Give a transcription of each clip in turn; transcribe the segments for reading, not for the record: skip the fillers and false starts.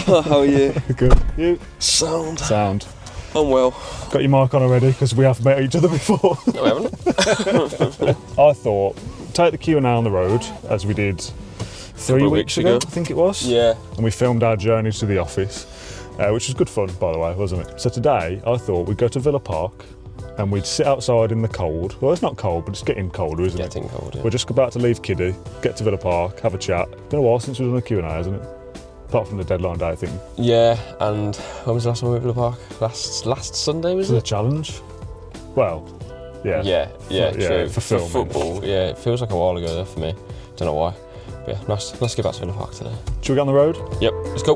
How are you? Good. You? Sound. I'm well. Got your mic on already because we have met each other before. No, we haven't. I thought, take the Q&A on the road, as we did 3 weeks ago, I think it was. Yeah. And we filmed our journey to the office, which was good fun, by the way, wasn't it? So today, I thought we'd go to Villa Park and we'd sit outside in the cold. Well, it's not cold, but it's getting colder, isn't it? Getting cold, yeah. We're just about to leave Kiddie, get to Villa Park, have a chat. Been a while since we've done a Q&A, hasn't it? Apart from the deadline day thing. Yeah, and when was the last time we were at Villa Park? Last Sunday, was it? The challenge? Well, yeah. Yeah, true. For football, yeah, it feels like a while ago there for me. Don't know why. But yeah, nice. Let's get back to Villa Park today. Should we get on the road? Yep, let's go.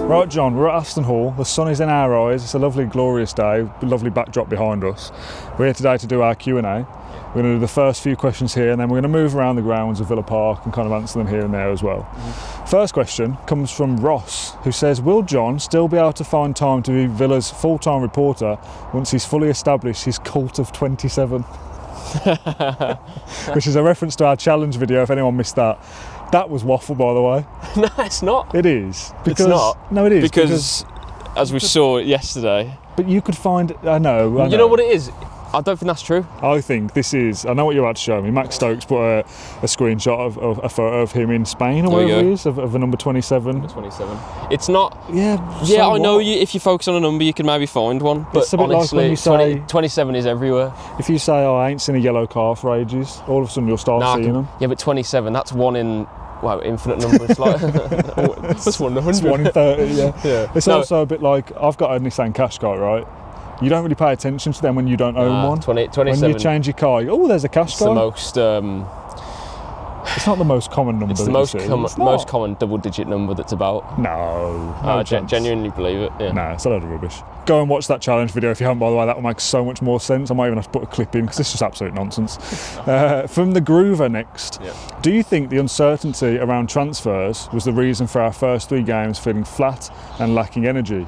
Right, John, we're at Aston Hall. The sun is in our eyes. It's a lovely, glorious day. Lovely backdrop behind us. We're here today to do our Q&A. We're going to do the first few questions here, and then we're going to move around the grounds of Villa Park and kind of answer them here and there as well. First question comes from Ross, who says, will John still be able to find time to be Villa's full-time reporter once he's fully established his cult of 27? Which is a reference to our challenge video, if anyone missed that. That was waffle, by the way. No, it's not. It is. It's not. No, it is. Because as we saw yesterday. But you could find, I know. You know what it is? I don't think that's true. I think this is, I know what you're about to show me. Max Stokes put a screenshot of a photo of him in Spain, or wherever he is, of a number 27. Number 27. It's not. Yeah. Yeah, I know if you focus on a number, you can maybe find one. But it's a bit honestly, like when you say 27 is everywhere. If you say, I ain't seen a yellow car for ages, all of a sudden you'll start seeing them. Yeah, but 27, that's one in. Wow, infinite numbers. Like that's 1 in 100. It's 1 in 30, yeah. It's No. also a bit like, I've got a Nissan Qashqai, right? You don't really pay attention to them when you don't own one. 27. When you change your car, you go, oh, there's a Qashqai. It's the most. It's not the most common number. It's the most common double-digit number that's about. No. I genuinely believe it. Yeah. Nah, it's a load of rubbish. Go and watch that challenge video if you haven't, by the way. That will make so much more sense. I might even have to put a clip in because it's just absolute nonsense. From the Groover next. Yeah. Do you think the uncertainty around transfers was the reason for our first 3 games feeling flat and lacking energy?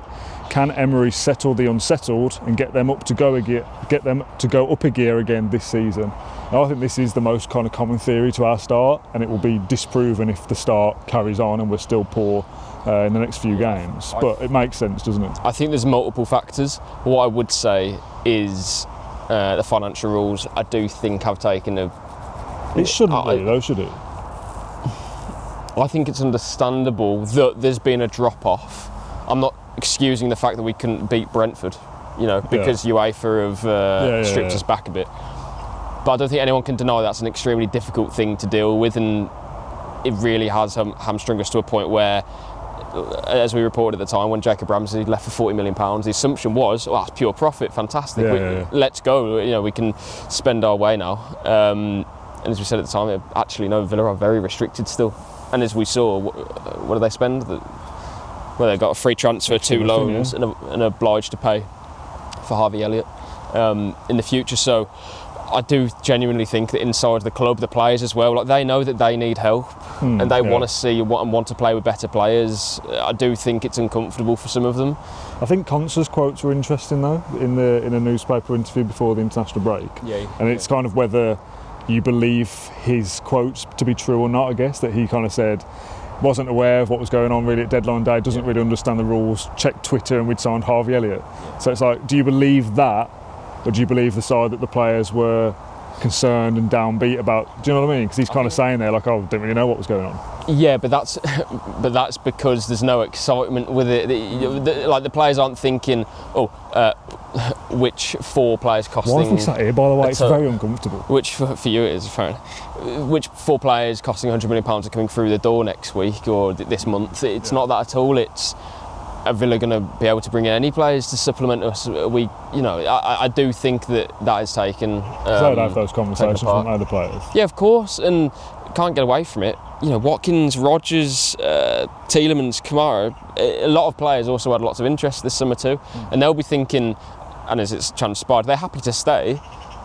Can Emery settle the unsettled and get them up to go up a gear again this season? Now, I think this is the most kind of common theory to our start, and it will be disproven if the start carries on and we're still poor in the next few games. But it makes sense, doesn't it? I think there's multiple factors. What I would say is the financial rules, I do think have taken a... It shouldn't be, though, should it? I think it's understandable that there's been a drop-off. I'm not excusing the fact that we couldn't beat Brentford, because UEFA have stripped us back a bit. But I don't think anyone can deny that's an extremely difficult thing to deal with, and it really has hamstrung us to a point where, as we reported at the time, when Jacob Ramsey left for £40 million, the assumption was, well, that's pure profit, fantastic. Let's go. We can spend our way now. And as we said at the time, actually, no, Villa are very restricted still. And as we saw, what do they spend? Well, they got a free transfer, 2 loans, and obliged to pay for Harvey Elliott in the future. So I do genuinely think that inside the club, the players as well, like they know that they need help and they want to see and want to play with better players. I do think it's uncomfortable for some of them. I think Conser's quotes were interesting though in a newspaper interview before the international break. And it's kind of whether you believe his quotes to be true or not. I guess that he kind of said wasn't aware of what was going on really at deadline day, doesn't really understand the rules, checked Twitter and we'd signed Harvey Elliott. So it's like, do you believe that, or do you believe the side that the players were concerned and downbeat about? Do you know what I mean? Because he's kind of saying there like, oh, didn't really know what was going on. Yeah, but that's because there's no excitement with it. Like the players aren't thinking, which 4 players costing... Why have we sat here, by the way? It's very uncomfortable. Which for you it is, apparently. Which 4 players costing £100 million are coming through the door next week or this month? It's not that at all. It's, are Villa going to be able to bring in any players to supplement us? I do think that is taken. They'd have those conversations from other players. Yeah, of course, and can't get away from it. Watkins, Rodgers, Tielemans, Kamara, a lot of players also had lots of interest this summer too, and they'll be thinking, and as it's transpired, they're happy to stay.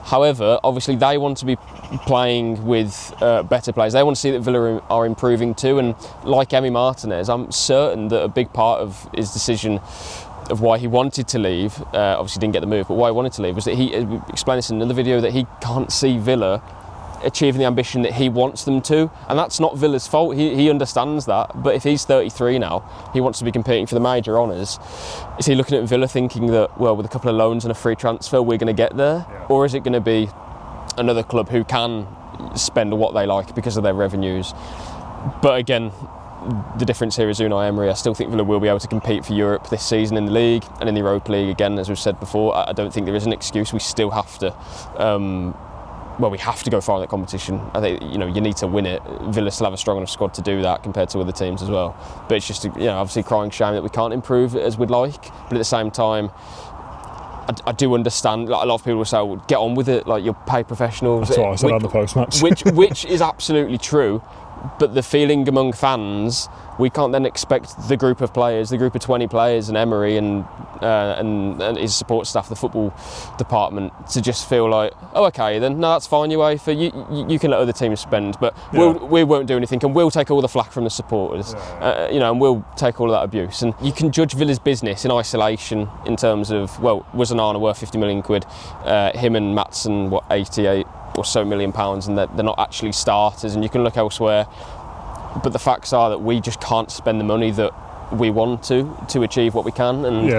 However, obviously they want to be playing with better players. They want to see that Villa are improving too, and like Emi Martinez, I'm certain that a big part of his decision of why he wanted to leave, obviously didn't get the move, but why he wanted to leave was that he explained this in another video, that he can't see Villa achieving the ambition that he wants them to, and that's not Villa's fault. He understands that, but if he's 33 now, he wants to be competing for the major honours. Is he looking at Villa thinking that, well, with a couple of loans and a free transfer, we're going to get there? Yeah. Or is it going to be another club who can spend what they like because of their revenues? But again, the difference here is Unai Emery. I still think Villa will be able to compete for Europe this season in the league and in the Europa League again, as we've said before. I don't think there is an excuse. We still have to we have to go far in that competition. I think, you need to win it. Villa still have a strong enough squad to do that compared to other teams as well. But it's just, obviously crying shame that we can't improve as we'd like. But at the same time, I do understand. Like, a lot of people will say, well, get on with it. Like, you're paid professionals. That's what I said on the post-match. which is absolutely true. But the feeling among fans, we can't then expect the group of 20 players, and Emery and his support staff, the football department, to just feel like, oh, okay, then no, that's fine, UEFA. You can let other teams spend, but we won't do anything, and we'll take all the flack from the supporters, and we'll take all of that abuse. And you can judge Villa's business in isolation in terms of, well, was Onana worth 50 million quid? Him and Maatsen, 88 or so £1 million, and they're not actually starters, and you can look elsewhere. But the facts are that we just can't spend the money that we want to achieve what we can, and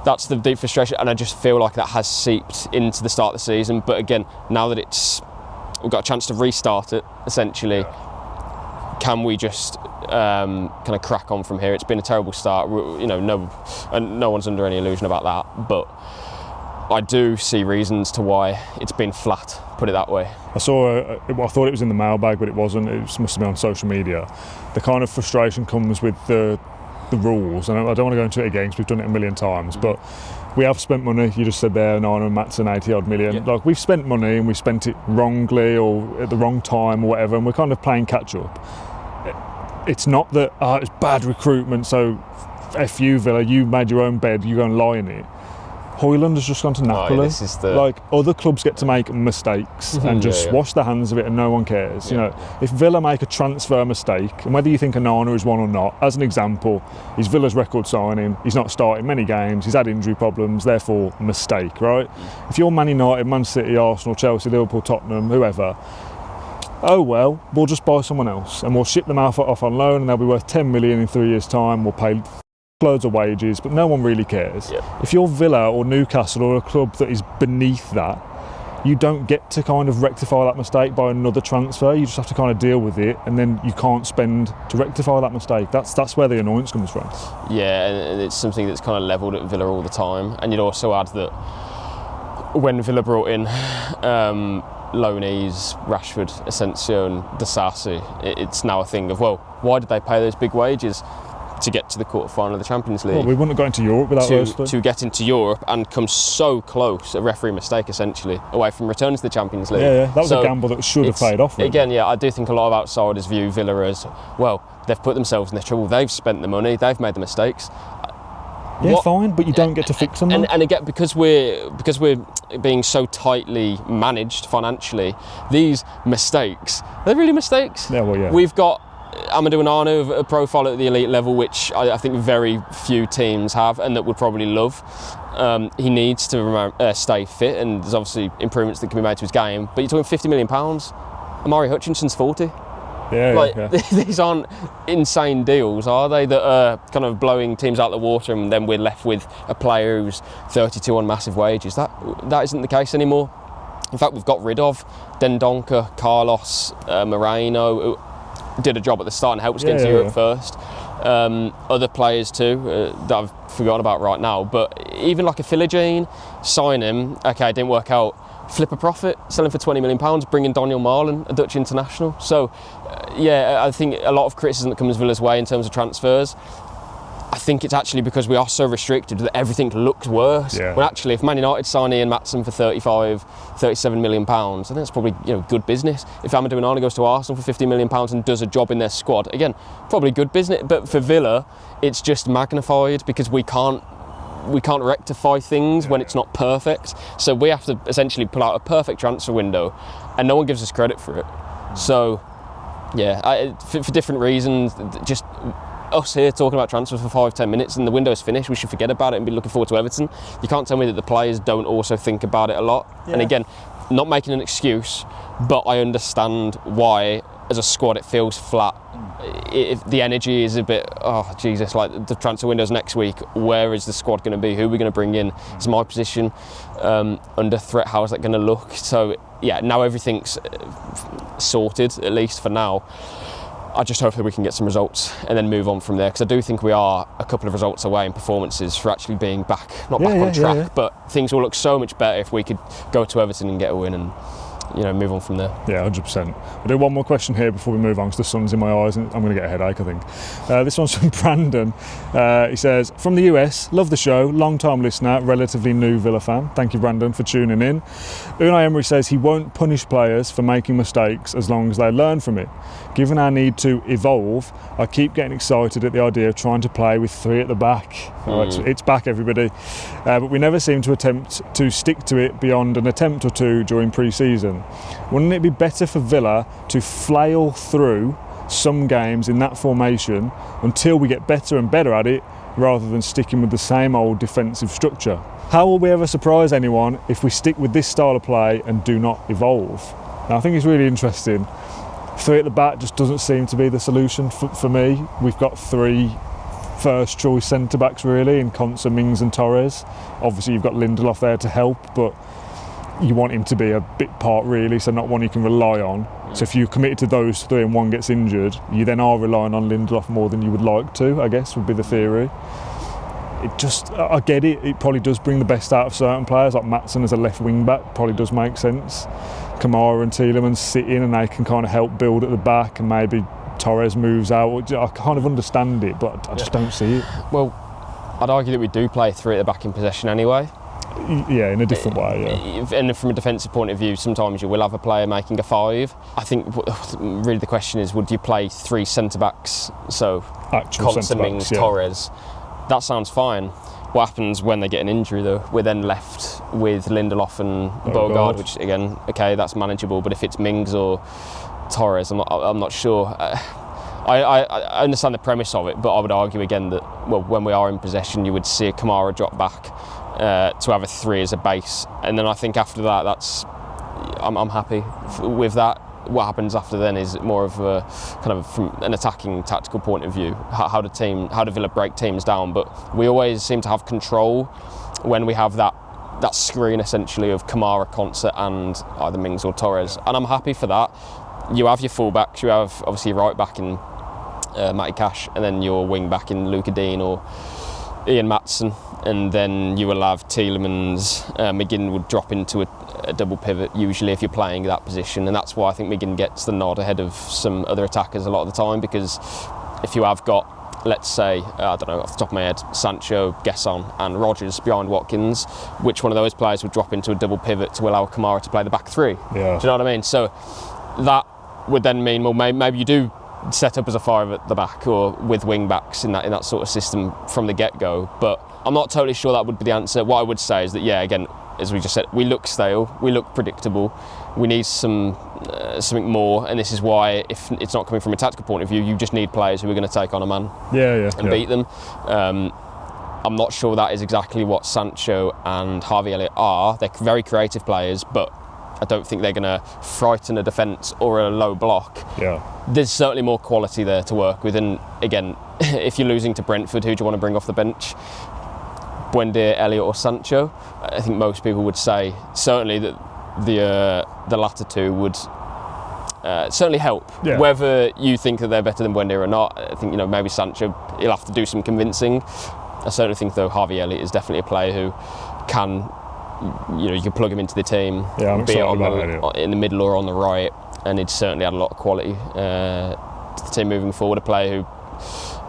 that's the deep frustration. And I just feel like that has seeped into the start of the season. But again, now that we've got a chance to restart it, essentially, can we just kind of crack on from here? It's been a terrible start, no one's under any illusion about that, but I do see reasons to why it's been flat, put it that way. I thought it was in the mailbag, but it wasn't. It must have been on social media. The kind of frustration comes with the rules, and I don't want to go into it again because we've done it a million times, but we have spent money. You just said there, Onana and Maatsen, 80 odd million. Yeah. Like, we've spent money and we spent it wrongly or at the wrong time or whatever, and we're kind of playing catch up. It's not that it's bad recruitment, so F you, Villa, you made your own bed, you go and lie in it. Højlund has just gone to Napoli. Like, other clubs get to make mistakes and just wash their hands of it, and no one cares. If Villa make a transfer mistake, and whether you think Onana is one or not, as an example, he's Villa's record signing. He's not starting many games. He's had injury problems. Therefore, mistake, right? If you're Man United, Man City, Arsenal, Chelsea, Liverpool, Tottenham, whoever, oh well, we'll just buy someone else and we'll ship them off on loan, and they'll be worth 10 million in 3 years' time. We'll pay loads of wages, but no one really cares. If you're Villa or Newcastle or a club that is beneath that, you don't get to kind of rectify that mistake by another transfer. You just have to kind of deal with it, and then you can't spend to rectify that mistake. That's where the annoyance comes from. Yeah, and it's something that's kind of levelled at Villa all the time. And you'd also add that when Villa brought in loanees, Rashford, Asensio and Disasi, it's now a thing of, well, why did they pay those big wages? To get to the quarter-final of the Champions League. Well, we wouldn't have got into Europe without those. To get into Europe and come so close, a referee mistake essentially, away from returning to the Champions League. Yeah, that was a gamble that should have paid off. Really. Again, I do think a lot of outsiders view Villa as, well, they've put themselves in the trouble, they've spent the money, they've made the mistakes. Fine, but you don't get to fix them. And again, because we're being so tightly managed financially, these mistakes, are they really mistakes? Yeah, well, yeah. We've got Amadou Onana, a profile at the elite level, which I think very few teams have, and that would probably love. He needs to stay fit, and there's obviously improvements that can be made to his game. But you're talking £50 million. Amari Hutchinson's 40. These aren't insane deals, are they? That are kind of blowing teams out of the water, and then we're left with a player who's 32 on massive wages. That isn't the case anymore. In fact, we've got rid of Dendoncker, Carlos, Moreno. Did a job at the start and helped us get into Europe first. Other players too that I've forgotten about right now, but even like a Philogene, sign him, okay, it didn't work out, flip a profit, sell him for £20 million, bring in Daniel Marlin, a Dutch international. So I think a lot of criticism that comes Villa's way in terms of transfers, I think it's actually because we are so restricted that everything looks worse. When actually, if Man United sign Ian Maatsen for £37 million, I think that's probably good business. If Amadou Onana goes to Arsenal for £50 million and does a job in their squad, again, probably good business. But for Villa, it's just magnified because we can't rectify things when it's not perfect. So we have to essentially pull out a perfect transfer window, and no one gives us credit for it. So for different reasons, just us here talking about transfers for 5-10 minutes and the window's finished, we should forget about it and be looking forward to Everton. You can't tell me that the players don't also think about it a lot. Yeah. And again, not making an excuse, but I understand why, as a squad, it feels flat. If the energy is a bit, oh Jesus, like the transfer window's next week, where is the squad going to be? Who are we going to bring in? Is my position under threat? How is that going to look? So yeah, now everything's sorted, at least for now. I just hope that we can get some results and then move on from there, because I do think we are a couple of results away in performances for actually being back on track. But things will look so much better if we could go to Everton and get a win and move on from there. Yeah, 100%. I'll do one more question here before we move on, because the sun's in my eyes and I'm going to get a headache, I think. This one's from Brandon. He says, from the US, love the show, long-time listener, relatively new Villa fan. Thank you, Brandon, for tuning in. Unai Emery says he won't punish players for making mistakes as long as they learn from it. Given our need to evolve, I keep getting excited at the idea of trying to play with 3 at the back. It's back, everybody. But we never seem to attempt to stick to it beyond an attempt or two during pre-season. Wouldn't it be better for Villa to flail through some games in that formation until we get better and better at it, rather than sticking with the same old defensive structure? How will we ever surprise anyone if we stick with this style of play and do not evolve? Now, I think it's really interesting. 3 at the back just doesn't seem to be the solution for me. We've got 3 first choice centre backs really in Konsa, Mings and Torres. Obviously you've got Lindelof there to help, but you want him to be a bit part really, so not one you can rely on. So if you're committed to those 3 and one gets injured, you then are relying on Lindelof more than you would like to, I guess would be the theory. I get it, it probably does bring the best out of certain players, like Maatsen as a left wing back probably does make sense. Kamara and Tielemans sit in and they can kind of help build at the back, and maybe Torres moves out. I kind of understand it, but I just don't see it. Well, I'd argue that we do play 3 at the back in possession anyway. Yeah, in a different way, yeah. And from a defensive point of view, sometimes you will have a player making a 5. I think really the question is, would you play 3 centre-backs? So, Konsa, Mings, Torres. That sounds fine. What happens when they get an injury though? We're then left with Lindelof and Bogard, which again, okay, that's manageable. But if it's Mings or Torres, I'm not sure. I understand the premise of it, but I would argue again that when we are in possession, you would see a Kamara drop back to have a 3 as a base, and then I think after that, I'm happy with that. What happens after then is more of a kind of from an attacking tactical point of view. How do Villa break teams down? But we always seem to have control when we have that screen essentially of Kamara, Konsa and either Mings or Torres, and I'm happy for that. You have your full-backs, you have obviously your right back in Matty Cash, and then your wing back in Luca Dean or Ian Maatsen, and then you will have Tielemans. McGinn would drop into a double pivot usually if you're playing that position, and that's why I think McGinn gets the nod ahead of some other attackers a lot of the time, because if you have got, let's say, I don't know, off the top of my head, Sancho, Gesson and Rodgers behind Watkins, which one of those players would drop into a double pivot to allow Kamara to play the back 3? Yeah. Do you know what I mean? So that would then mean, well, maybe you do set up as a 5 at the back or with wing backs in that sort of system from the get-go, but I'm not totally sure that would be the answer. What I would say is that, yeah, again, as we just said, we look stale, we look predictable, we need something more, and this is why, if it's not coming from a tactical point of view, you just need players who are going to take on a man and beat them. I'm not sure that is exactly what Sancho and Harvey Elliott are. They're very creative players, but I don't think they're going to frighten a defence or a low block. Yeah. There's certainly more quality there to work with, and again, if you're losing to Brentford, who do you want to bring off the bench? Buendia, Elliott or Sancho? I think most people would say certainly that the latter 2 would certainly help. Yeah. Whether you think that they're better than Buendia or not, I think maybe Sancho, he'll have to do some convincing. I certainly think though Harvey Elliott is definitely a player who can, you can plug him into the team, be it in the middle or on the right, and he'd certainly add a lot of quality to the team moving forward. A player who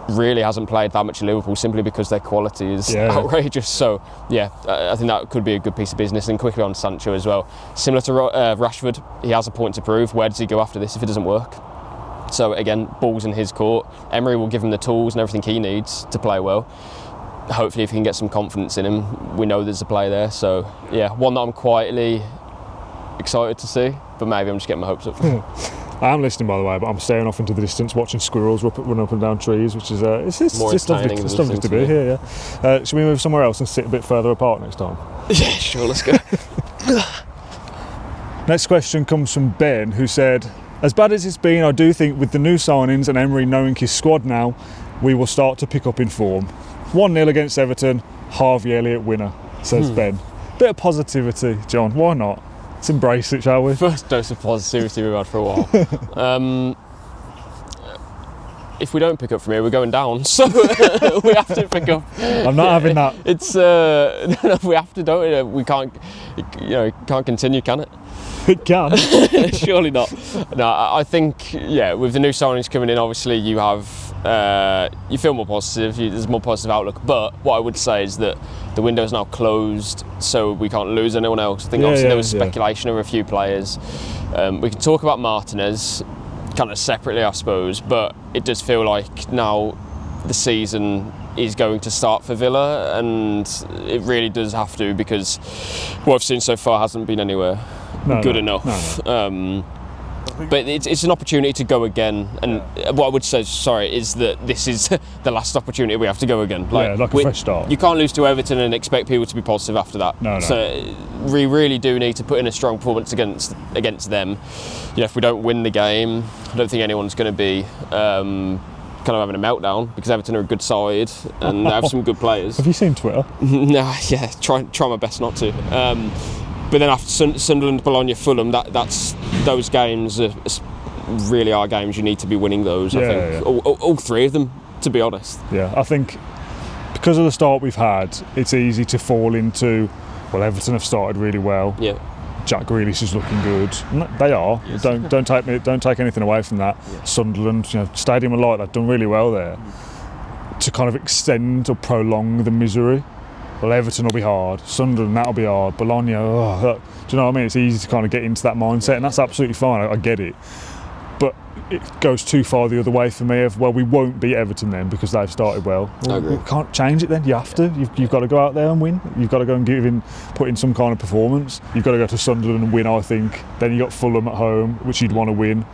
really hasn't played that much in Liverpool simply because their quality is outrageous. So I think that could be a good piece of business. And quickly on Sancho as well, similar to Rashford, he has a point to prove. Where does he go after this if it doesn't work? So again, ball's in his court. Emery will give him the tools and everything he needs to play well. Hopefully if he can get some confidence in him, we know there's a play there. So one that I'm quietly excited to see, but maybe I'm just getting my hopes up. I am listening, by the way, but I'm staring off into the distance, watching squirrels run up and down trees, which is it's just lovely to be here. Yeah. Should we move somewhere else and sit a bit further apart next time? Yeah, sure. Let's go. Next question comes from Ben, who said, "As bad as it's been, I do think with the new signings and Emery knowing his squad now, we will start to pick up in form. 1-0 against Everton, Harvey Elliott winner," says Ben. Bit of positivity, John. Why not? Let's embrace it, shall we? First dose of positivity we've had for a while. If we don't pick up from here, we're going down. So we have to pick up. I'm not having that. It's we have to, don't we? We can't, it can't continue, can it? It can. Surely not. No, I think with the new signings coming in, obviously you have you feel more positive. There's more positive outlook. But what I would say is that the window's now closed, so we can't lose anyone else. I think obviously there was speculation over a few players. We can talk about Martinez kind of separately, I suppose, but it does feel like now the season is going to start for Villa, and it really does have to, because what I've seen so far hasn't been anywhere good enough. No. But it's an opportunity to go again, and what I would say, is that this is the last opportunity we have to go again. Like a fresh start. You can't lose to Everton and expect people to be positive after that. No. So we really do need to put in a strong performance against them. If we don't win the game, I don't think anyone's going to be kind of having a meltdown, because Everton are a good side and they have some good players. Have you seen Twitter? No, try my best not to. But then after Sunderland, Bologna, Fulham, those games really are games you need to be winning those. I think all three of them, to be honest. Yeah, I think because of the start we've had, it's easy to fall into, well, Everton have started really well. Yeah. Jack Grealish is looking good. They are. Yes. Don't take anything away from that. Yeah. Sunderland, Stadium of Light, they've done really well there. To kind of extend or prolong the misery. Well, Everton will be hard. Sunderland, that'll be hard. Bologna, do you know what I mean? It's easy to kind of get into that mindset, and that's absolutely fine. I get it. But it goes too far the other way for me of, well, we won't beat Everton then because they've started well. We can't change it then. You have to. You've got to go out there and win. You've got to go and put in some kind of performance. You've got to go to Sunderland and win, I think. Then you've got Fulham at home, which you'd want to win.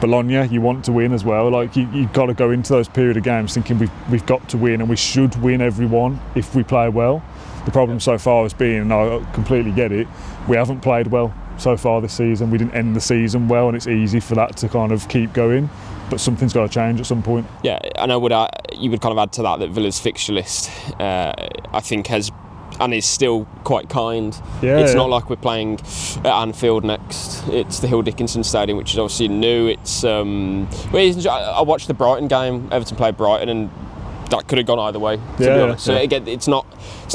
Bologna, you want to win as well. Like you've got to go into those period of games thinking we've got to win, and we should win every one if we play well. The problem so far has been, and I completely get it, we haven't played well so far this season. We didn't end the season well, and it's easy for that to kind of keep going. But something's got to change at some point. Yeah, and you would kind of add to that Villa's fixture list, I think, has and is still quite kind. It's not like we're playing at Anfield next. It's the Hill Dickinson Stadium, which is obviously new. It's I watched the Brighton game. Everton played Brighton, and that could have gone either way, to be honest. So again, it's not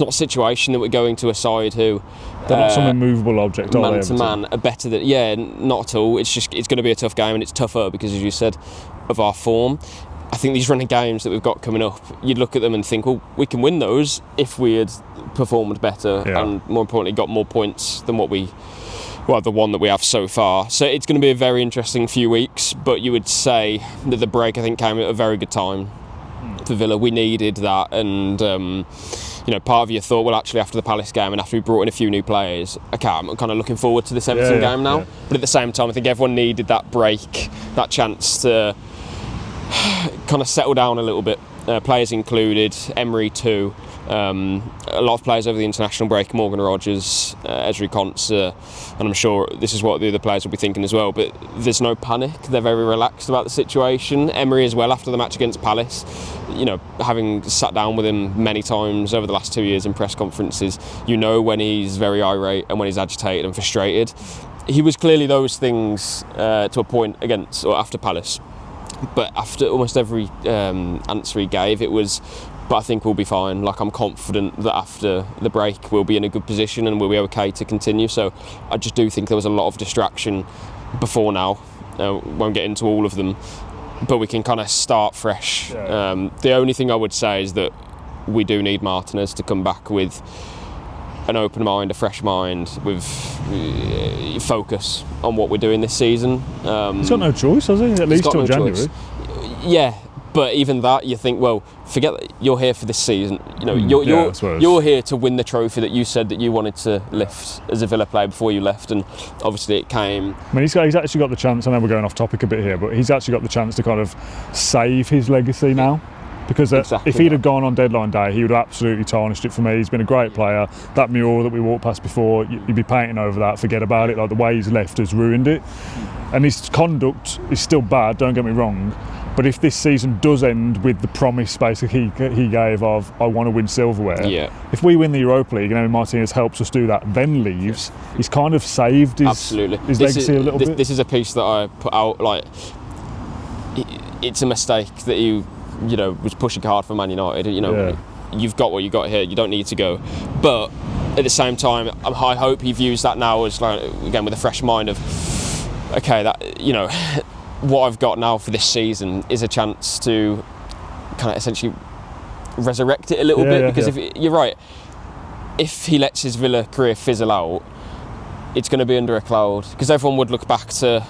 a situation that we're going to a side who they're not some immovable object, man to man are better than not at all. It's going to be a tough game, and it's tougher because, as you said, of our form. I think these running games that we've got coming up, you'd look at them and think, well, we can win those if we had performed better and, more importantly, got more points than the one that we have so far. So it's going to be a very interesting few weeks, but you would say that the break, I think, came at a very good time for Villa. We needed that, and part of you thought, well, actually, after the Palace game and after we brought in a few new players, okay, I'm kind of looking forward to this Everton game now. Yeah. But at the same time, I think everyone needed that break, that chance to kind of settle down a little bit. Players included, Emery too. A lot of players over the international break, Morgan Rogers, Ezri Konsa, and I'm sure this is what the other players will be thinking as well, but there's no panic. They're very relaxed about the situation. Emery as well, after the match against Palace, having sat down with him many times over the last 2 years in press conferences, when he's very irate and when he's agitated and frustrated. He was clearly those things to a point against or after Palace. But after almost every answer he gave, it was, but I think we'll be fine. Like, I'm confident that after the break we'll be in a good position and we'll be okay to continue. So I just do think there was a lot of distraction before now. Won't get into all of them, but we can kind of start fresh. The only thing I would say is that we do need Martinez to come back with an open mind, a fresh mind, with focus on what we're doing this season. He's got no choice, has he? At least till January. Yeah, But even that, you think, well, forget that you're here for this season. You know, you're here to win the trophy that you said that you wanted to lift as a Villa player before you left, and obviously it came. I mean, he's actually got the chance. I know we're going off topic a bit here, but he's actually got the chance to kind of save his legacy now. Because if he'd have gone on deadline day, he would have absolutely tarnished it for me. He's been a great player. That mural that we walked past before, you'd be painting over that, forget about it. Like, the way he's left has ruined it. And his conduct is still bad, don't get me wrong. But if this season does end with the promise basically he gave of, I want to win silverware, if we win the Europa League and Martinez helps us do that, then leaves, he's kind of saved his legacy a little bit. This is a piece that I put out, like, it's a mistake that you know, was pushing hard for Man United. You know, you've got what you got here. You don't need to go. But at the same time, I hope he views that now as, like, again, with a fresh mind of, okay, that, you know, what I've got now for this season is a chance to kind of essentially resurrect it a little bit. Because if you're right, if he lets his Villa career fizzle out, it's going to be under a cloud. Because everyone would look back to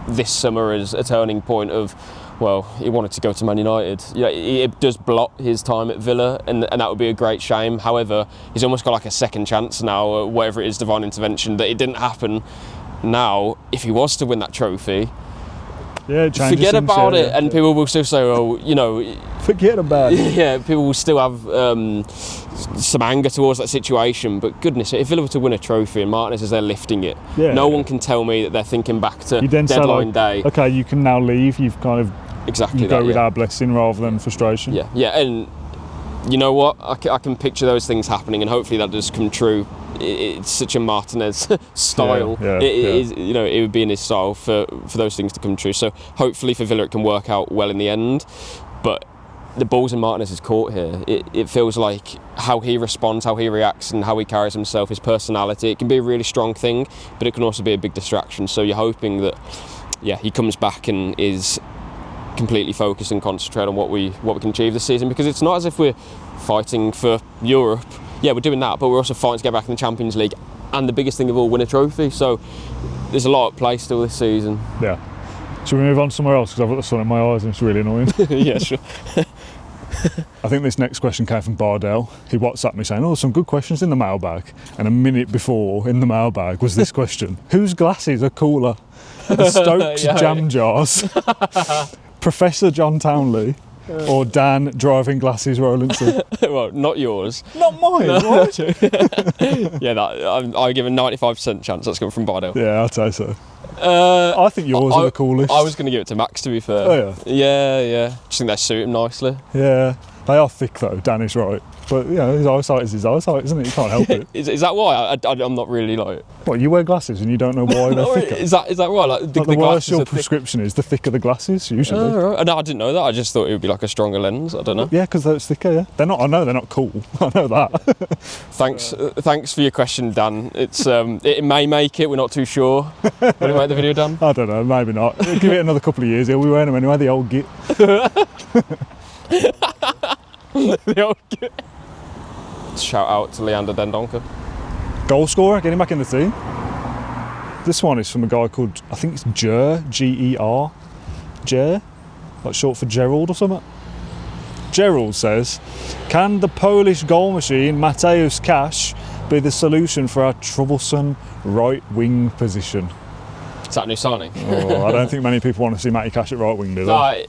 this summer as a turning point of, well, he wanted to go to Man United. Yeah, it does blot his time at Villa, and that would be a great shame. However, he's almost got like a second chance now, or whatever it is, divine intervention, that it didn't happen. Now, if he was to win that trophy, forget about it, and people will still say, "Oh, you know, forget about it." Yeah, people will still have some anger towards that situation. But goodness, if Villa were to win a trophy and Martinez is there lifting it, no one can tell me that they're thinking back to deadline day. Okay, you can now leave. You've kind of you go with our blessing rather than frustration. Yeah, and you know what? I can picture those things happening, and hopefully that does come true. It's such a Martinez style. It is, you know, it would be in his style for those things to come true. So hopefully for Villa it can work out well in the end. But the ball's in Martinez's court here. It feels like how he responds, how he reacts, and how he carries himself, his personality. It can be a really strong thing, but it can also be a big distraction. So you're hoping that, he comes back and is completely focused and concentrate on what we can achieve this season, because it's not as if we're fighting for Europe. Yeah, we're doing that, but we're also fighting to get back in the Champions League, and the biggest thing of all, win a trophy. So there's a lot at play still this season. Yeah. Should we move on somewhere else, because I've got the sun in my eyes and it's really annoying? Yeah, sure. I think this next question came from Bardell. He WhatsApped me saying, some good questions in the mailbag. And a minute before in the mailbag was this question: whose glasses are cooler? The Stokes jam jars, Professor John Townley, or Dan driving glasses Rolinson? Well, not yours. Not mine, what? I give a 95% chance that's coming from Bardell. Yeah, I'd say so. I think yours are the coolest. I was going to give it to Max, to be fair. Oh, yeah? Yeah. Just think they suit him nicely. Yeah. They are thick, though, Dan is right. But, his eyesight is his eyesight, isn't it? You can't help it. Is that why? I'm not really like... What, you wear glasses and you don't know why they're thicker? Is that right? Like, the worse your prescription is, the thicker the glasses, usually. Right. No, I didn't know that. I just thought it would be like a stronger lens. I don't know. Yeah, because it's thicker, yeah. I know they're not cool. I know that. Thanks for your question, Dan. It's it may make it, we're not too sure. Will it make the video, Dan? I don't know, maybe not. Give it another couple of years. We'll be wearing them anyway, the old git. The old git. Shout out to Leander Dendoncker. Goal scorer, getting back in the team. This one is from a guy called, I think it's Ger, G-E-R. Ger? Like short for Gerald or something. Gerald says, can the Polish goal machine Mateusz Kasz be the solution for our troublesome right wing position? Is that a new signing? I don't think many people want to see Matty Cash at right wing, do they? No,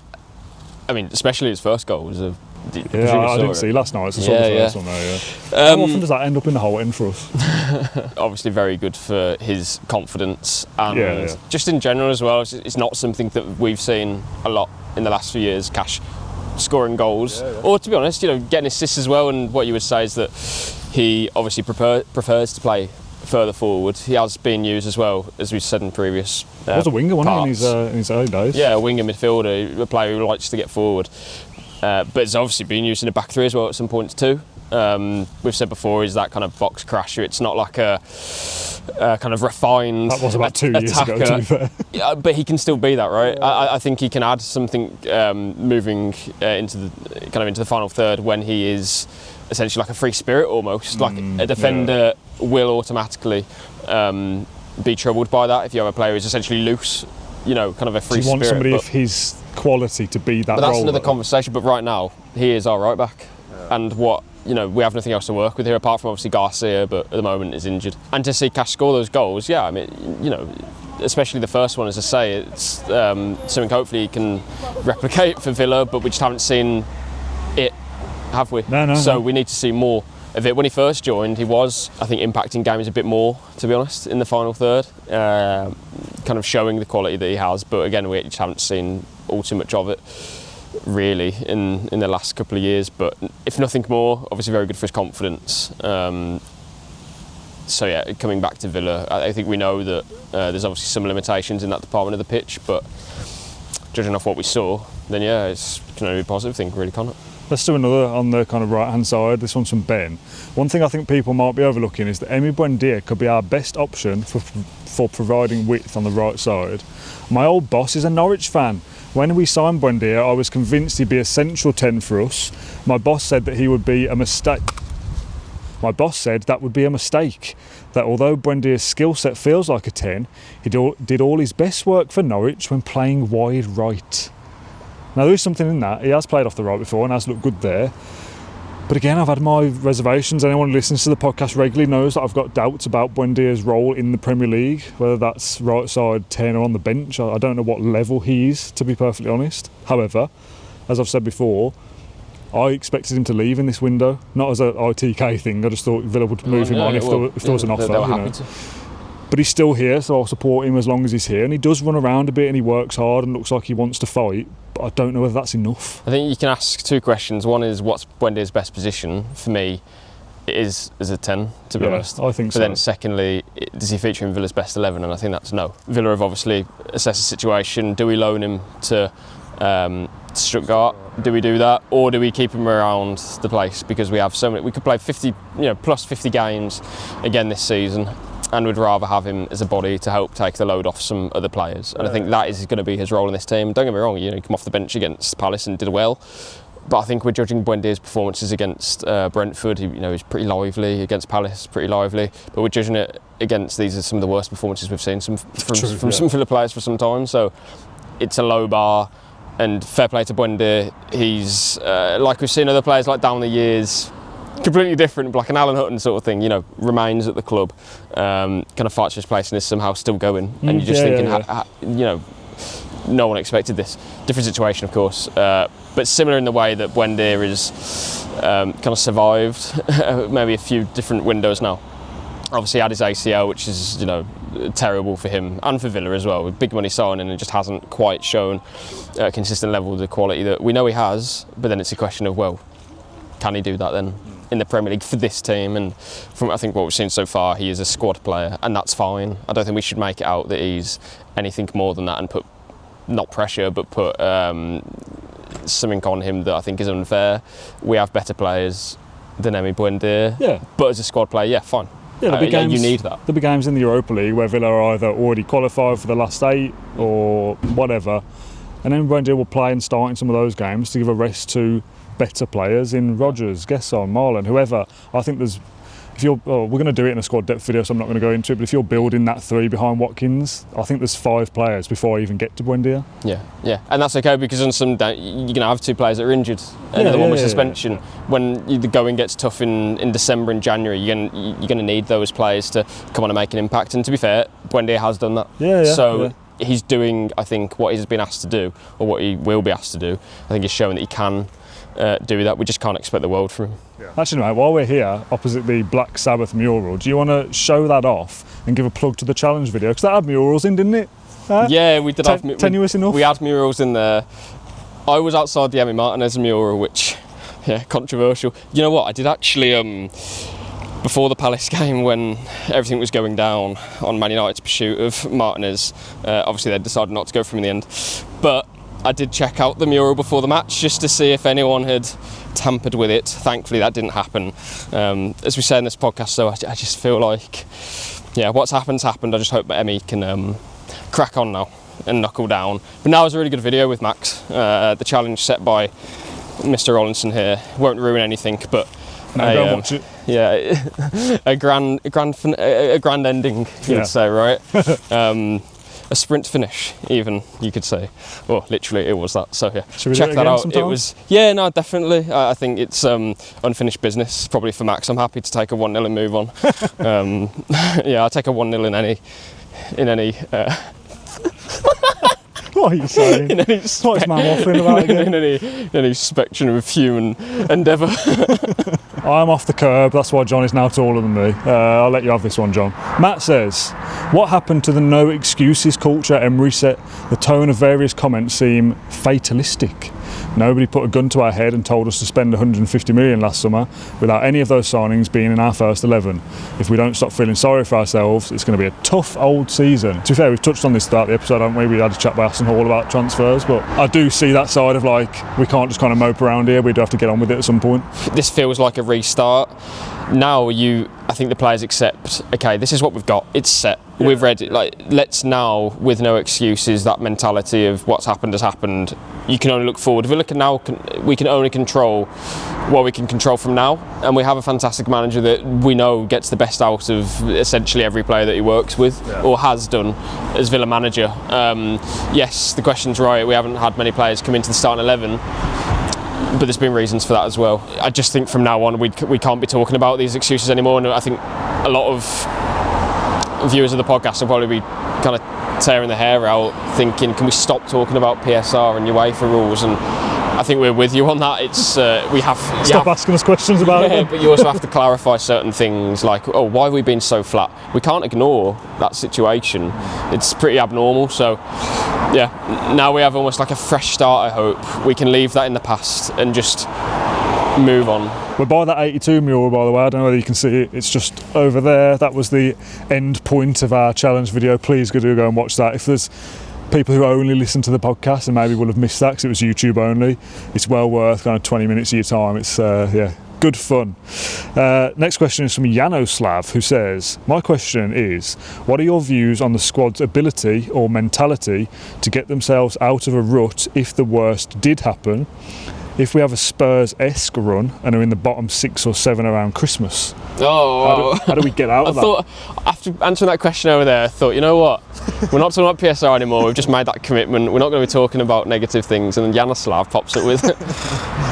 I mean, especially his first goal was a... I didn't see last night. It's the first one though. How often does that end up in the hole end for us? Obviously, very good for his confidence and just in general as well. It's not something that we've seen a lot in the last few years. Cash scoring goals, or to be honest, getting assists as well. And what you would say is that he obviously prefers to play further forward. He has been used as well, as we said in previous. He was a winger, wasn't he, in his early days? Yeah, a winger midfielder, a player who likes to get forward. But it's obviously been used in a back three as well at some points too. We've said before, he's that kind of box crasher. It's not like a kind of refined that was about 2 years attacker. Ago, to be fair. Yeah, but he can still be that, right? I think he can add something moving into the final third when he is essentially like a free spirit almost. Like a defender will automatically be troubled by that if you have a player who's essentially loose. Kind of a free spirit. Do you want somebody if his quality to be that. But that's role, another conversation. But right now, he is our right back, and we have nothing else to work with here apart from obviously Garcia, but at the moment is injured. And to see Cash score those goals, yeah, I mean, especially the first one, as I say, it's something hopefully he can replicate for Villa, but we just haven't seen it, have we? No. We need to see more of it. When he first joined, he was, I think, impacting games a bit more, to be honest, in the final third, kind of showing the quality that he has, but again, we just haven't seen all too much of it really in the last couple of years. But if nothing more, obviously very good for his confidence. So yeah, coming back to Villa, I think we know that there's obviously some limitations in that department of the pitch, but judging off what we saw, then yeah, it's can only be a positive thing, really, can't it? Let's do another on the kind of right-hand side. This one's from Ben. One thing I think people might be overlooking is that Emi Buendia could be our best option for providing width on the right side. My old boss is a Norwich fan. When we signed Buendia, I was convinced he'd be a central 10 for us. My boss said that he would be a mistake. My boss said that would be a mistake, that although Buendia's skill set feels like a 10, he did all his best work for Norwich when playing wide right. Now there is something in that. He has played off the right before and has looked good there. But again, I've had my reservations. Anyone who listens to the podcast regularly knows that I've got doubts about Buendia's role in the Premier League, whether that's right side 10 or on the bench. I don't know what level he is, to be perfectly honest. However, as I've said before, I expected him to leave in this window, not as an ITK thing. I just thought Villa would move him on if there was an offer. They were happy to. But he's still here, so I'll support him as long as he's here. And he does run around a bit and he works hard and looks like he wants to fight. But I don't know whether that's enough. I think you can ask two questions. One is, what's Buendia's best position? For me, it is as a 10, to be honest. I think so. But then secondly, does he feature in Villa's best 11? And I think that's no. Villa have obviously assessed the situation. Do we loan him to Stuttgart? Do we do that? Or do we keep him around the place? Because we have so many. We could play 50, plus 50 games again this season, and would rather have him as a body to help take the load off some other players. And I think that is going to be his role in this team. Don't get me wrong, he came off the bench against Palace and did well. But I think we're judging Buendia's performances against Brentford. He's pretty lively, against Palace, pretty lively. But we're judging it against these are some of the worst performances we've seen from some Villa players for some time. So it's a low bar. And fair play to Buendia. He's, like we've seen other players like down the years, completely different, like an Alan Hutton sort of thing, remains at the club, kind of fights for his place and is somehow still going. And you're just thinking, no one expected this. Different situation, of course, but similar in the way that Buendia is kind of survived maybe a few different windows now. Obviously had his ACL, which is, terrible for him and for Villa as well. With big money signing, and just hasn't quite shown a consistent level of the quality that we know he has. But then it's a question of, well, can he do that then in the Premier League for this team? And from I think what we've seen so far, he is a squad player, and that's fine. I don't think we should make it out that he's anything more than that and put, not pressure, but put something on him that I think is unfair. We have better players than Emi Buendia. Yeah. But as a squad player, yeah, fine. Yeah, there'll be games, you need that. There'll be games in the Europa League where Villa are either already qualified for the last 8 or whatever, and then Buendia will play and start in some of those games to give a rest to better players in Rodgers, Gesson, Marlon, whoever. I think there's, we're going to do it in a squad depth video, so I'm not going to go into it, but if you're building that 3 behind Watkins, I think there's 5 players before I even get to Buendia. Yeah, and that's okay, because on some day you're going to have 2 players that are injured, another one with suspension. When the going gets tough in December and January, you're going to need those players to come on and make an impact. And to be fair, Buendia has done that. He's doing, I think, what he's been asked to do, or what he will be asked to do. I think he's showing that he can do that. We just can't expect the world from him. Actually, mate, while we're here, opposite the Black Sabbath mural, do you want to show that off and give a plug to the challenge video? Because that had murals in, didn't it? Yeah, we did have tenuous enough. We had murals in there. I was outside the Emi Martinez mural, which, controversial. You know what? I did actually, before the Palace game, when everything was going down on Man United's pursuit of Martinez, obviously they decided not to go for him in the end. But I did check out the mural before the match just to see if anyone had tampered with it. Thankfully, that didn't happen. As we say in this podcast, though, I just feel like, what's happened's happened. I just hope that Emi can crack on now and knuckle down. But now it's a really good video with Max. The challenge set by Mr. Rolinson here won't ruin anything, but go and watch it. Yeah, a grand ending, you would say, right? a sprint finish, even, you could say. Well, literally, it was that. So, yeah, should we check do it that again out. sometime? It was, yeah, no, definitely. I think it's unfinished business, probably for Max. I'm happy to take a 1-0 and move on. Yeah, I'll take a 1-0 in any. What are you saying? In any What is man waffling about again? in any spectrum of human endeavour. I'm off the curb, that's why John is now taller than me. I'll let you have this one, John. Matt says, what happened to the no excuses culture Emery set? The tone of various comments seem fatalistic. Nobody put a gun to our head and told us to spend 150 million last summer without any of those signings being in our first 11. If we don't stop feeling sorry for ourselves, it's going to be a tough old season. To be fair, we've touched on this throughout the episode, haven't we? We had a chat by Aston Hall about transfers, but I do see that side of like, we can't just kind of mope around here, we do have to get on with it at some point. This feels like a restart. Now I think the players accept, okay, this is what we've got, it's set, we've read it, like, let's now, with no excuses, that mentality of what's happened has happened, you can only look forward. If we look at now, we can only control what we can control from now, and we have a fantastic manager that we know gets the best out of essentially every player that he works with, or has done as Villa manager. Yes, the question's right, we haven't had many players come into the starting 11, but there's been reasons for that as well. I just think from now on we can't be talking about these excuses anymore, and I think a lot of viewers of the podcast will probably be kind of tearing their hair out thinking, can we stop talking about PSR and UEFA rules? And I think we're with you on that. It's we have stop asking us questions about it. But you also have to clarify certain things, like, oh, why have we been so flat? We can't ignore that situation. It's pretty abnormal. So yeah, now we have almost like a fresh start. I hope we can leave that in the past and just move on. We're by that 82 mural, by the way. I don't know whether you can see it. It's just over there. That was the end point of our challenge video. Please go and watch that. If there's people who only listen to the podcast and maybe will have missed that because it was YouTube only, it's well worth kind of 20 minutes of your time. It's good fun. Next question is from Janoslav, who says, my question is, what are your views on the squad's ability or mentality to get themselves out of a rut if the worst did happen? If we have a Spurs-esque run and are in the bottom 6 or 7 around Christmas, how do we get out of that? I thought, after answering that question over there, I thought, you know what, we're not talking about PSR anymore, we've just made that commitment, we're not going to be talking about negative things, and then Janoslav pops it with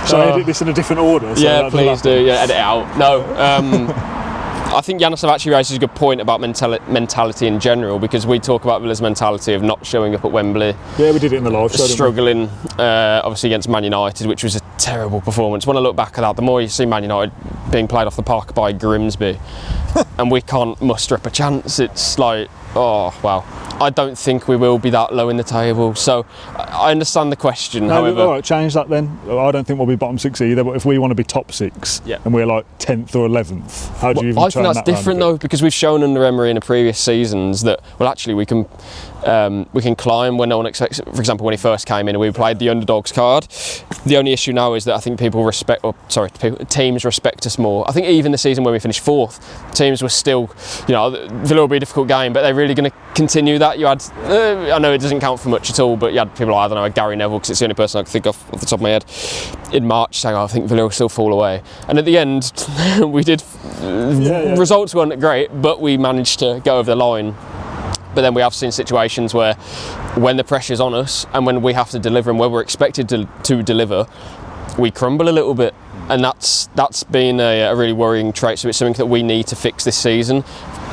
Shall I edit this in a different order? So yeah, please do, yeah, edit it out. No, I think Janoslav actually raises a good point about mentality in general, because we talk about Villa's mentality of not showing up at Wembley. Yeah, we did it in the live show. Struggling, obviously against Man United, which was a terrible performance. When I look back at that, the more you see Man United being played off the park by Grimsby, and we can't muster up a chance, it's like, oh wow. I don't think we will be that low in the table, so I understand the question. No, however, all right, change that then. I don't think we'll be bottom 6 either, but if we want to be top 6 and we're like 10th or 11th, how do you even I think that's different though, because we've shown under Emery in the previous seasons that, well, actually we can climb when no one expects. For example, when he first came in, we played the underdogs card. The only issue now is that I think teams respect us more. I think even the season when we finished 4th, teams were still, Villa will be a difficult game, but they're really going to continue that. You had, I know it doesn't count for much at all, but you had people, I don't know, Gary Neville, because it's the only person I can think of off the top of my head, in March saying, I think Villa will still fall away. And at the end, we did. Results weren't great, but we managed to go over the line. But then we have seen situations where, when the pressure's on us and when we have to deliver and where we're expected to deliver, we crumble a little bit. And that's been a really worrying trait. So it's something that we need to fix this season.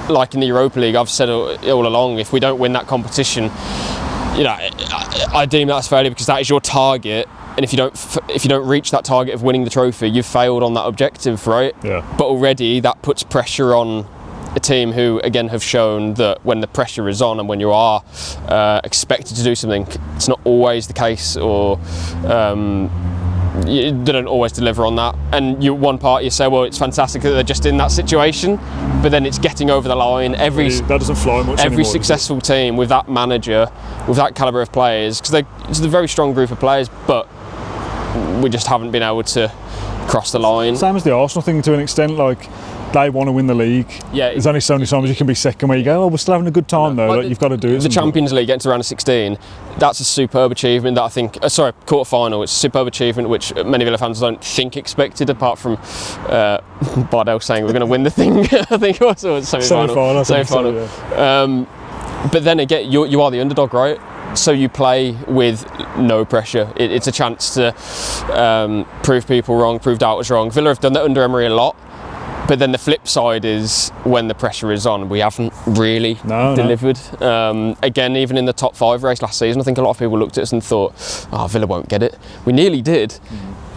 Like in the Europa League, I've said all along, if we don't win that competition, I deem that as failure, because that is your target. And if you don't reach that target of winning the trophy, you've failed on that objective, right? Yeah. But already that puts pressure on a team who, again, have shown that when the pressure is on and when you are expected to do something, it's not always the case, or they don't always deliver on that. And one part you say, well, it's fantastic that they're just in that situation, but then it's getting over the line. That doesn't fly much every anymore, successful team with that manager, with that calibre of players, because it's a very strong group of players, but we just haven't been able to cross the line. Same as the Arsenal thing to an extent, like, they want to win the league. Yeah, there's only so many times you can be second where you go, we're still having a good time though. Like, you've got to do it. The Champions League, getting to round of 16, that's a superb achievement that I think. Quarter-final, it's a superb achievement which many Villa fans don't think expected, apart from Bardell saying we're going to win the thing. I think it was semi-final. Semi-final. But then again, you are the underdog, right? So you play with no pressure. It's a chance to prove people wrong, prove doubters wrong. Villa have done that under Emery a lot. But then the flip side is when the pressure is on, we haven't really delivered. Again, even in the top 5 race last season, I think a lot of people looked at us and thought, oh, Villa won't get it. We nearly did.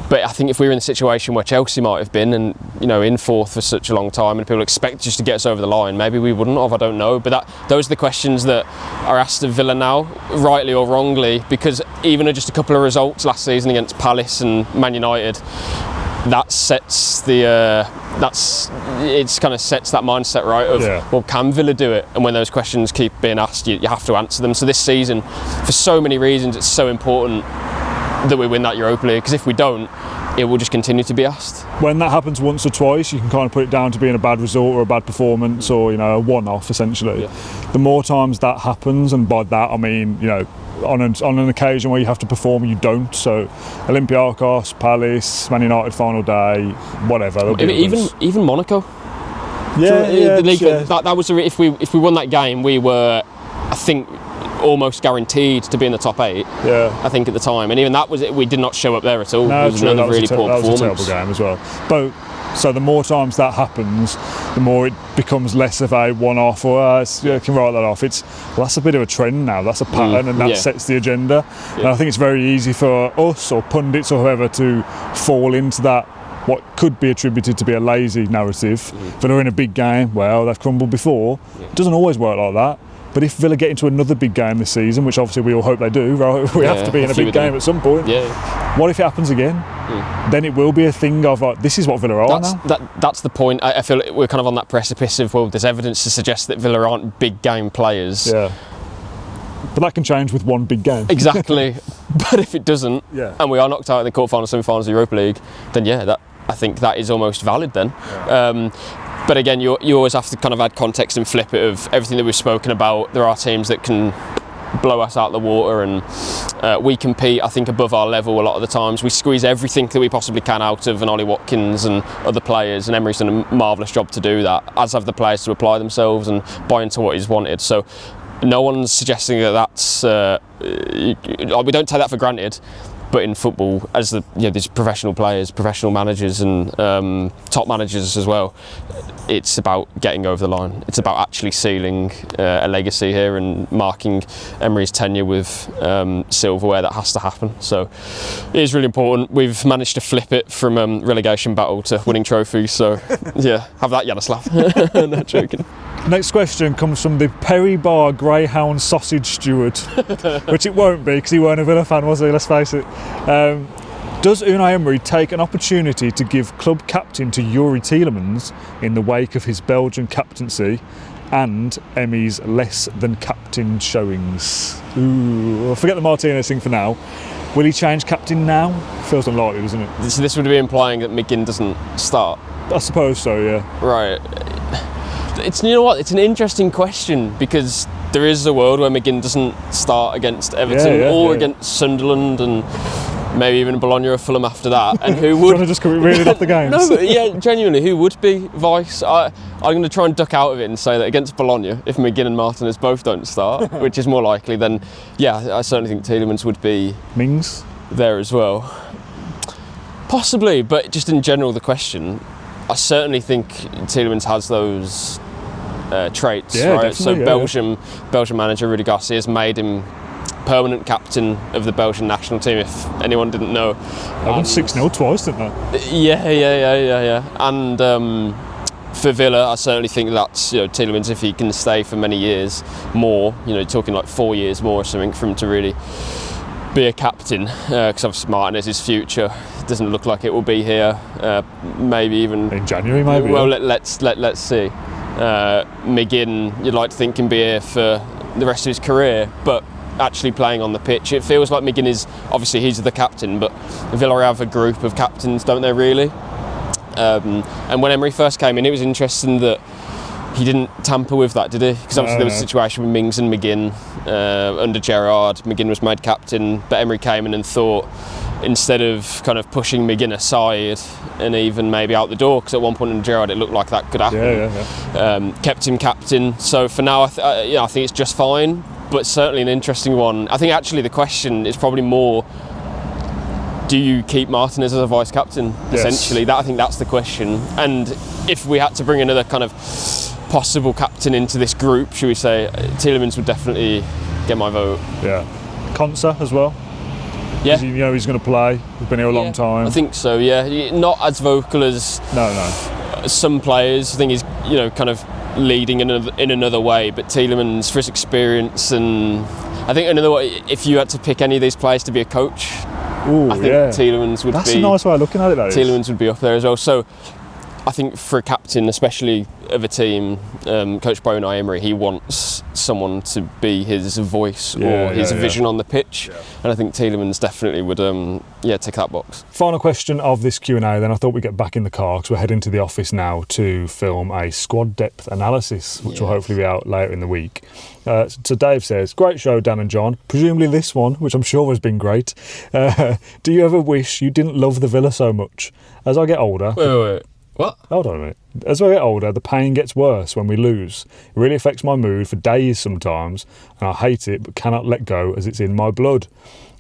But I think if we were in the situation where Chelsea might have been and, in 4th for such a long time and people expect just to get us over the line, maybe we wouldn't have, I don't know. But those are the questions that are asked of Villa now, rightly or wrongly, because even just a couple of results last season against Palace and Man United, that sets sets that mindset right of, well, can Villa do it? And when those questions keep being asked, you have to answer them. So this season, for so many reasons, it's so important that we win that Europa League, because if we don't, it will just continue to be asked. When that happens once or twice, you can kind of put it down to being a bad result or a bad performance or a one-off essentially. The more times that happens, and by that I mean on an occasion where you have to perform and you don't, so Olympiacos, Palace, Man United final day, whatever. Even Monaco. That was if we won that game, we were, I think, almost guaranteed to be in the top 8. I think at the time, and even that was it. We did not show up there at all. No, it was another really poor performance. That was a terrible game as well. But so the more times that happens, the more it becomes less of a one-off or you can write that off. That's a bit of a trend now. That's a pattern, and that sets the agenda. And I think it's very easy for us or pundits or whoever to fall into that, what could be attributed to be a lazy narrative. If they're in a big game, well, they've crumbled before. It doesn't always work like that. But if Villa get into another big game this season, which obviously we all hope they do, right? We have to be in a big game at some point. What if it happens again? Then it will be a thing of like, this is what Villa are now. That's the point. I feel like we're kind of on that precipice of, well, there's evidence to suggest that Villa aren't big game players. But that can change with one big game. Exactly. But if it doesn't, and we are knocked out in the quarterfinals, semi-finals of the Europa League, then I think that is almost valid then. But again, you always have to kind of add context and flip it of everything that we've spoken about. There are teams that can blow us out of the water, and we compete, I think, above our level a lot of the times. We squeeze everything that we possibly can out of an Ollie Watkins and other players, and Emery's done a marvellous job to do that, as have the players to apply themselves and buy into what he's wanted. So no one's suggesting that that's... we don't take that for granted. But in football, as these professional players, professional managers, and top managers as well, it's about getting over the line. It's about actually sealing a legacy here and marking Emery's tenure with silverware. That has to happen. So it is really important. We've managed to flip it from relegation battle to winning trophies. So have that, Yaroslav. Not joking. Next question comes from the Perry Bar Greyhound Sausage Steward, which it won't be because he weren't a Villa fan, was he? Let's face it. Does Unai Emery take an opportunity to give club captain to Yuri Tielemans in the wake of his Belgian captaincy and Emmy's less than captain showings? Ooh, I'll forget the Martinez thing for now. Will he change captain now? Feels unlikely, doesn't it? So this would be implying that McGinn doesn't start? I suppose so, yeah. Right. It's It's an interesting question, because there is a world where McGinn doesn't start against Everton against Sunderland and maybe even Bologna or Fulham after that. And who would? Do you want to just read off the games? No, but genuinely, who would be vice? I'm going to try and duck out of it and say that against Bologna, if McGinn and Martinez both don't start, which is more likely, then I certainly think Tielemans would be Mings there as well. Possibly, but just in general, the question, I certainly think Tielemans has those traits, right? So Belgium manager Rudy Garcia has made him permanent captain of the Belgian national team, if anyone didn't know. They won 6-0 twice, didn't they? Yeah. And for Villa, I certainly think that's Tielemans, if he can stay for many years more, talking like 4 years more or something, for him to really be a captain, because obviously Martinez's future doesn't look like it will be here. Maybe even in January, maybe. Well, let's see. McGinn, you'd like to think, can be here for the rest of his career, but actually playing on the pitch, it feels like McGinn is, obviously he's the captain, but Villa have a group of captains, don't they, really? And when Emery first came in, it was interesting that he didn't tamper with that, did he? Because obviously there was a situation with Mings and McGinn under Gerrard. McGinn was made captain, but Emery came in and thought, instead of kind of pushing McGinn aside and even maybe out the door, because at one point in Gerrard it looked like that could happen. Kept him captain. So for now, I think it's just fine, but certainly an interesting one. I think actually the question is probably more, do you keep Martinez as a vice captain? Yes. Essentially, I think that's the question. And if we had to bring another kind of possible captain into this group, should we say, Tielemans would definitely get my vote. Yeah. Konsa as well. Yeah. You know he's going to play. He's been here a long time. I think so. Yeah. Not as vocal as some players. I think he's kind of leading in another way. But Tielemans, for his experience, and I think another way, if you had to pick any of these players to be a coach, I think Tielemans would be. That's a nice way of looking at it, though. Tielemans would be up there as well. So I think for a captain, especially of a team, coached by Unai Emery, he wants someone to be his voice or his vision on the pitch. Yeah. And I think Tielemans definitely would tick that box. Final question of this Q&A, then I thought we'd get back in the car because we're heading to the office now to film a squad depth analysis, which will hopefully be out later in the week. So Dave says, great show, Dan and John. Presumably this one, which I'm sure has been great. Do you ever wish you didn't love the Villa so much? As I get older... Wait. What? Hold on a minute. As I get older, the pain gets worse when we lose. It really affects my mood for days sometimes, and I hate it but cannot let go as it's in my blood.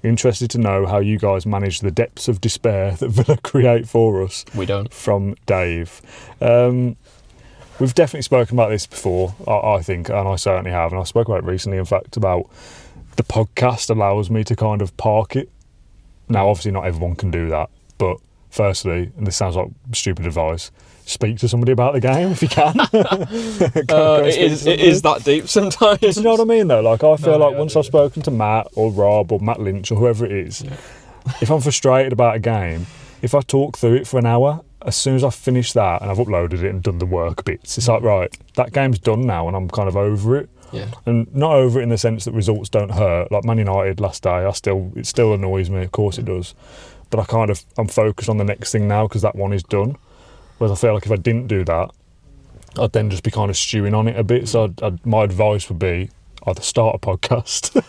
Interested to know how you guys manage the depths of despair that Villa create for us. We don't. From Dave. We've definitely spoken about this before, I think, and I certainly have, and I spoke about it recently, in fact, about the podcast allows me to kind of park it. Now, obviously not everyone can do that, but firstly, and this sounds like stupid advice, speak to somebody about the game if you can. It is that deep sometimes. Do you know what I mean, though? Like, I feel once I've spoken to Matt or Rob or Matt Lynch or whoever it is, if I'm frustrated about a game, if I talk through it for an hour, as soon as I've finished that and I've uploaded it and done the work bits, it's like, right, that game's done now and I'm kind of over it. Yeah. And not over it in the sense that results don't hurt. Like Man United last day, it still annoys me, of course it does. But I'm focused on the next thing now because that one is done. Whereas I feel like if I didn't do that, I'd then just be kind of stewing on it a bit. So my advice would be either start a podcast,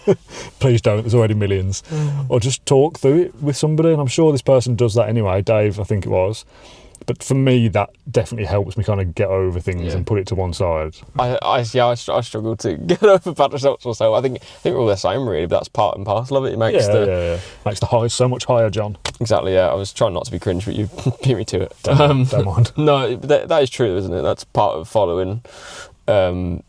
please don't, there's already millions, or just talk through it with somebody. And I'm sure this person does that anyway, Dave, I think it was. But for me, that definitely helps me kind of get over things and put it to one side. I struggle to get over bad results or so. I think we're all the same, really, but that's part and parcel of it. It makes makes the highs so much higher, John. Exactly, yeah. I was trying not to be cringe, but you beat me to it. Don't mind. No, that is true, isn't it? That's part of following your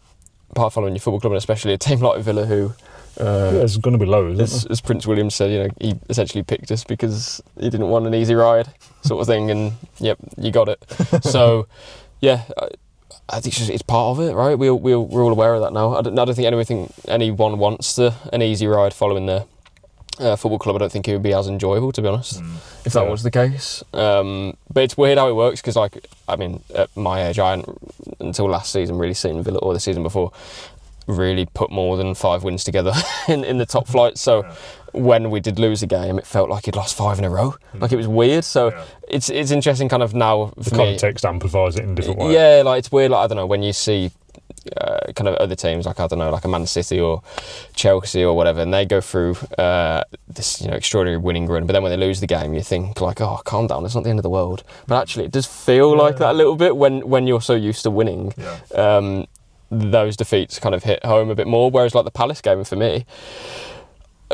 football club, and especially a team like Villa, who... there's going to be loads, as Prince William said, he essentially picked us because he didn't want an easy ride, sort of thing, and yep, you got it. So, yeah, I think it's part of it, right? We're all aware of that now. I don't think anyone wants an easy ride following their football club. I don't think it would be as enjoyable, to be honest, if that was the case. But it's weird how it works because, at my age, I hadn't until last season really seen Villa, or the season before, really put more than 5 wins together in the top flight. So when we did lose a game, it felt like he'd lost 5 in a row. Like, it was weird. So it's interesting kind of now for the context amplifies it in a different way. Yeah, like it's weird. Like, I don't know, when you see kind of other teams, like, I don't know, like a Man City or Chelsea or whatever, and they go through this extraordinary winning run, but then when they lose the game, you think like, oh, calm down, it's not the end of the world. But actually, it does feel like that a little bit when you're so used to winning. Those defeats kind of hit home a bit more, whereas like the Palace game for me,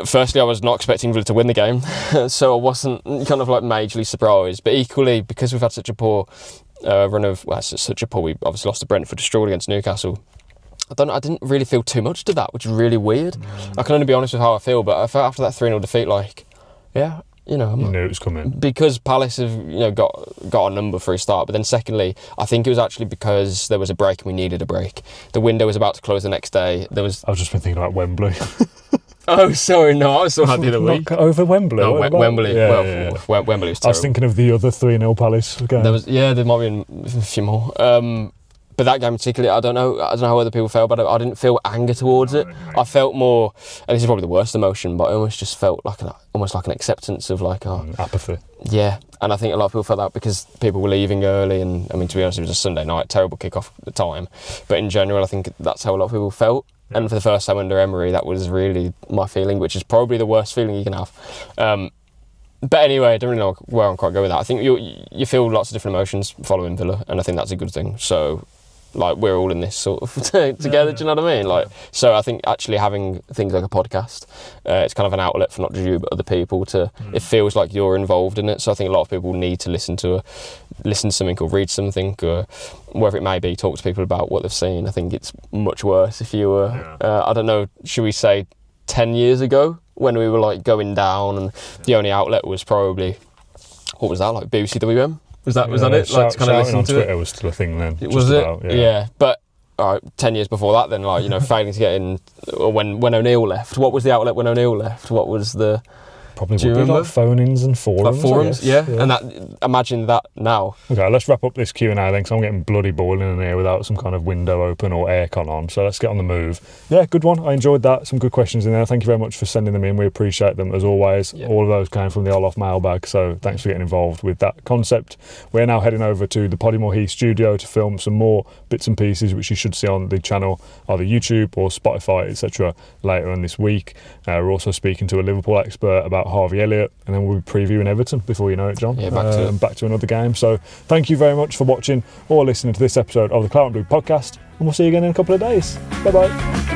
firstly I was not expecting Villa to win the game, so I wasn't kind of like majorly surprised, but equally because we've had such a poor run of, we obviously lost to Brentford, destroyed against Newcastle, I didn't really feel too much to that, which is really weird. I can only be honest with how I feel, but I felt after that 3-0 defeat, like, yeah, you knew it was coming. Because Palace have got a number for a start, but then secondly, I think it was actually because there was a break and we needed a break. The window was about to close the next day. I've just been thinking about Wembley. Oh, sorry, no, I was still had the other week. Over Wembley? No, Wembley. Wembley was terrible. I was thinking of the other 3-0 Palace game. There might be a few more. But that game particularly, I don't know how other people felt, but I didn't feel anger towards it. I felt more, and this is probably the worst emotion, but I almost just felt like almost like an acceptance of like apathy. Yeah, and I think a lot of people felt that because people were leaving early, and I mean, to be honest, it was a Sunday night, terrible kick-off at the time. But in general, I think that's how a lot of people felt. Yeah. And for the first time under Emery, that was really my feeling, which is probably the worst feeling you can have. But anyway, I don't really know where I'm quite going with that. I think you feel lots of different emotions following Villa, and I think that's a good thing. So, like, we're all in this sort of together. Do you know what I mean? Like, so I think actually having things like a podcast, it's kind of an outlet for not just you but other people to. It feels like you're involved in it. So I think a lot of people need to listen to something or read something, or whatever it may be. Talk to people about what they've seen. I think it's much worse if you were. I don't know. Should we say 10 years ago when we were like going down, and the only outlet was probably what was that, like BBC WM? Was that it? Like to kind of listen on to Twitter it? Was still a thing then. Was it? Yeah. But 10 years before that, then, like, you know, failing to get in, or when O'Neill left. What was the outlet when O'Neill left? What was the? Probably would be like phone-ins and forums. Like forums, yeah. And that, imagine that now. Okay, let's wrap up this Q&A then, because I'm getting bloody boiling in here without some kind of window open or aircon on. So let's get on the move. Yeah, good one. I enjoyed that. Some good questions in there. Thank you very much for sending them in. We appreciate them as always. Yeah. All of those came from the Olof mailbag, so thanks for getting involved with that concept. We're now heading over to the Podimore Heath studio to film some more bits and pieces, which you should see on the channel, either YouTube or Spotify, etc. later on this week. We're also speaking to a Liverpool expert about Harvey Elliott, and then we'll be previewing Everton before you know it, John. Yeah, back to another game. So thank you very much for watching or listening to this episode of the Claret and Blue podcast, and we'll see you again in a couple of days. Bye bye.